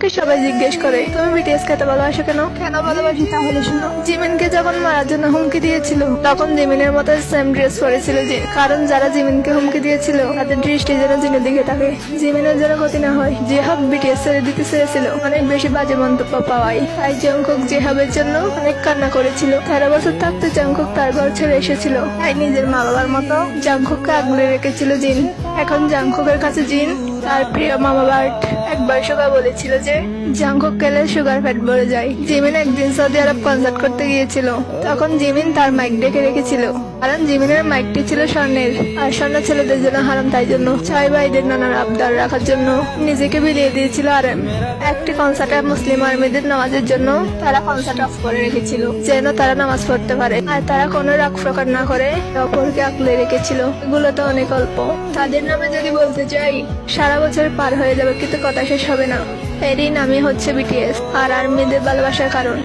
আমাকে সবাই জিজ্ঞেস করে তুমি বিটিএস কে এত ভালোবাসো কেন? কেন ভালোবাসি তাহলে শুনো। জিমিনকে যখন মারার জন্য হুমকি দিয়েছিল তখন জিমিনের মতো সেম ড্রেস পরেছিল জিন, কারণ যারা জিমিনকে হুমকি দিয়েছিল তাদের দৃষ্টি যেন জিনের দিকে থাকে, জিমিনের যেন ক্ষতি না হয়। জিহাব বিটিএস ছেড়ে দিতে চেয়েছিল অনেক বেশি বাজে মন্তব্য পাওয়ায়, তাই জংকুক জিহাবের জন্য অনেক কান্না করেছিল। 13 বছর থাকতে জংকুক তার ঘর ছেড়ে এসেছিল, তাই নিজের মা বাবার মতো জংকুককে আগলে রেখেছিল জিন। এখন জংকুকের কাছে জিন তার প্রিয় মামা বার্ট। একবার সুগা বলেছিল যে জাংকুক খেলে সুগার ফ্যাট বেড়ে যায়। জিমিন একদিন সৌদি আরব কনসার্ট করতে গিয়েছিল, তখন জিমিন তার মাইক ডেকে রেখেছিল, কারণ জিমিনের মাইকটি ছিল স্বর্ণের, আর স্বর্ণ ছেলেদের জন্য হারাম, তাই জন্য ছয় ভাইদের নানার আবদার রাখার জন্য নিজেকে বিলিয়ে দিয়েছিল আরএম। একটি কনসার্টে মুসলিম আর্মিদের নামাজের জন্য তারা কনসার্ট অফ করে রেখেছিল, যেন তারা নামাজ পড়তে পারে, আর তারা কোনো রাগ প্রকার না করে অপরকে আঁকলে রেখেছিল। এগুলো তো অনেক অল্প, তাদের নামে যদি বলতে চাই সারা বছর পার হয়ে যাবে, কিন্তু কথা শেষ হবে না। এরই নামই হচ্ছে বিটিএস আর আর্মিদের ভালোবাসার কারণ।